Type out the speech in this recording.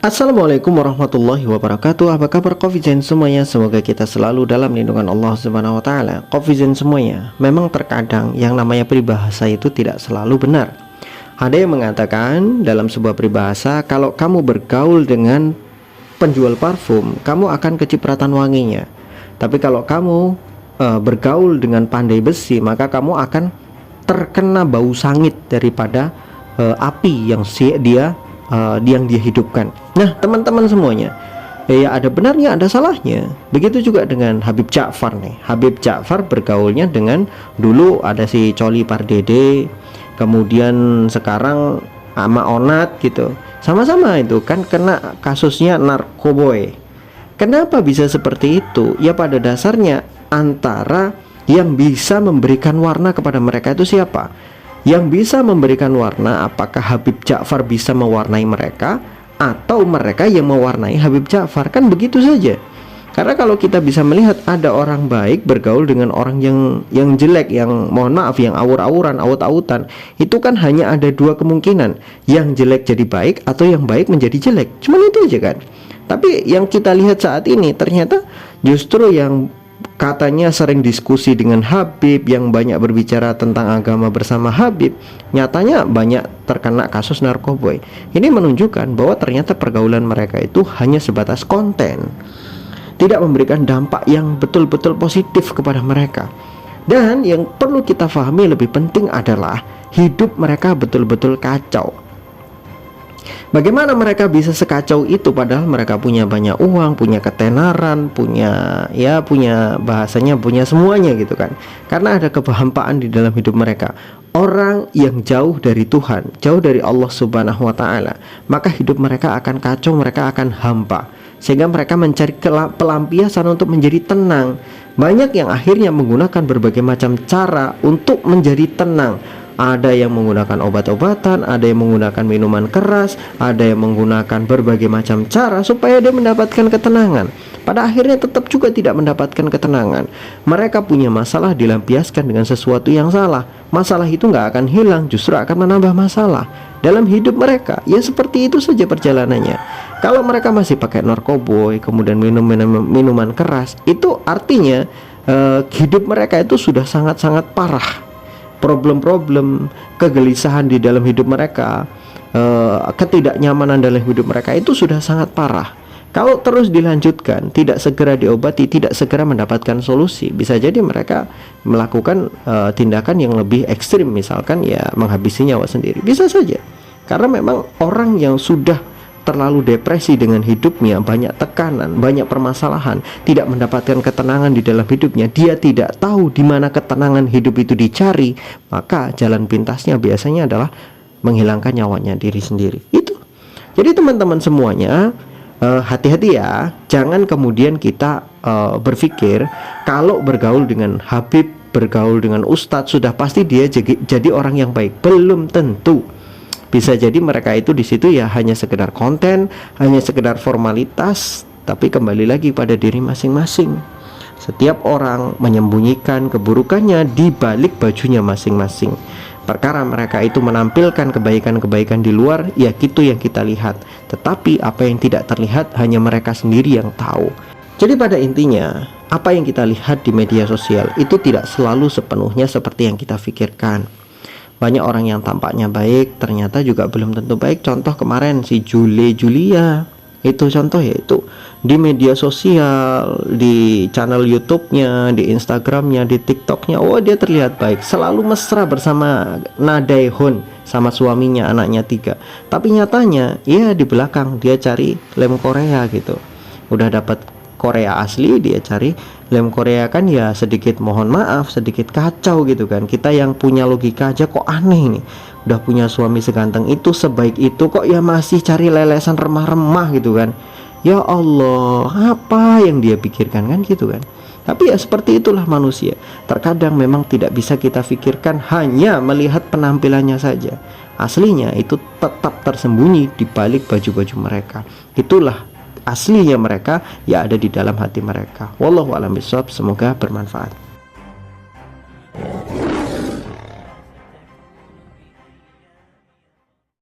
Assalamualaikum warahmatullahi wabarakatuh. Apa kabar Covizen semuanya? Semoga kita selalu dalam lindungan Allah Subhanahu wa taala. Covizen semuanya, memang terkadang yang namanya peribahasa itu tidak selalu benar. Ada yang mengatakan dalam sebuah peribahasa, kalau kamu bergaul dengan penjual parfum, kamu akan kecipratan wanginya. Tapi kalau kamu bergaul dengan pandai besi, maka kamu akan terkena bau sangit daripada api yang dia hidupkan. Nah, teman-teman semuanya, ya ada benarnya, ada salahnya. Begitu juga dengan Habib Ja'far nih. Habib Ja'far bergaulnya dengan, dulu ada si Coli Pardede, kemudian sekarang sama Onat gitu. Sama-sama itu kan kena kasusnya narkoboy. Kenapa bisa seperti itu? Ya pada dasarnya antara yang bisa memberikan warna kepada mereka itu siapa? Yang bisa memberikan warna, apakah Habib Ja'far bisa mewarnai mereka, atau mereka yang mewarnai Habib Ja'far? Kan begitu saja. Karena kalau kita bisa melihat ada orang baik bergaul dengan orang yang jelek, yang mohon maaf, yang awur-awuran, aut-autan, itu kan hanya ada dua kemungkinan, yang jelek jadi baik atau yang baik menjadi jelek. Cuman itu aja kan. Tapi yang kita lihat saat ini ternyata justru yang katanya sering diskusi dengan Habib, yang banyak berbicara tentang agama bersama Habib, nyatanya banyak terkena kasus narkoboy. Ini menunjukkan bahwa ternyata pergaulan mereka itu hanya sebatas konten, tidak memberikan dampak yang betul-betul positif kepada mereka. Dan yang perlu kita pahami lebih penting adalah hidup mereka betul-betul kacau. Bagaimana mereka bisa sekacau itu padahal mereka punya banyak uang, punya ketenaran, punya bahasanya, punya semuanya gitu kan. Karena ada keberhampaan di dalam hidup mereka. Orang yang jauh dari Tuhan, jauh dari Allah Subhanahu wa taala, maka hidup mereka akan kacau, mereka akan hampa. Sehingga mereka mencari pelampiasan untuk menjadi tenang. Banyak yang akhirnya menggunakan berbagai macam cara untuk menjadi tenang. Ada yang menggunakan obat-obatan, ada yang menggunakan minuman keras, ada yang menggunakan berbagai macam cara supaya dia mendapatkan ketenangan. Pada akhirnya tetap juga tidak mendapatkan ketenangan. Mereka punya masalah dilampiaskan dengan sesuatu yang salah. Masalah itu nggak akan hilang, justru akan menambah masalah dalam hidup mereka. Ya seperti itu saja perjalanannya. Kalau mereka masih pakai narkoboy, kemudian minum minuman keras, itu artinya hidup mereka itu sudah sangat-sangat parah. Problem-problem, kegelisahan di dalam hidup mereka, ketidaknyamanan dalam hidup mereka itu sudah sangat parah. Kalau terus dilanjutkan, tidak segera diobati, tidak segera mendapatkan solusi, bisa jadi mereka melakukan tindakan yang lebih ekstrim, misalkan ya menghabisi nyawa sendiri. Bisa saja, karena memang orang yang sudah terlalu depresi dengan hidupnya, banyak tekanan, banyak permasalahan, tidak mendapatkan ketenangan di dalam hidupnya, dia tidak tahu di mana ketenangan hidup itu dicari, maka jalan pintasnya biasanya adalah menghilangkan nyawanya diri sendiri. Itu. Jadi teman-teman semuanya, hati-hati ya, jangan kemudian kita berpikir kalau bergaul dengan Habib, bergaul dengan Ustadz sudah pasti dia jadi orang yang baik. Belum tentu. Bisa jadi mereka itu di situ ya hanya sekedar konten, hanya sekedar formalitas, tapi kembali lagi pada diri masing-masing. Setiap orang menyembunyikan keburukannya di balik bajunya masing-masing. Perkara mereka itu menampilkan kebaikan-kebaikan di luar, ya itu yang kita lihat. Tetapi apa yang tidak terlihat hanya mereka sendiri yang tahu. Jadi pada intinya, apa yang kita lihat di media sosial itu tidak selalu sepenuhnya seperti yang kita pikirkan. Banyak orang yang tampaknya baik ternyata juga belum tentu baik. Contoh kemarin si Julia, itu contoh, yaitu di media sosial, di channel YouTube-nya, di Instagram-nya, di TikTok-nya, oh dia terlihat baik, selalu mesra bersama Nadaehon, sama suaminya, anaknya 3. Tapi nyatanya ya di belakang dia cari lem Korea gitu. Udah dapat Korea asli, dia cari lem Korea, kan ya sedikit mohon maaf, sedikit kacau gitu kan. Kita yang punya logika aja kok aneh nih, udah punya suami seganteng itu, sebaik itu, kok ya masih cari lelesan remah-remah gitu kan. Ya Allah, apa yang dia pikirkan kan gitu kan. Tapi ya seperti itulah manusia. Terkadang memang tidak bisa kita pikirkan hanya melihat penampilannya saja. Aslinya itu tetap tersembunyi di balik baju-baju mereka. Itulah aslinya mereka, ya ada di dalam hati mereka. Wallahu a'lam bishawab. Semoga bermanfaat.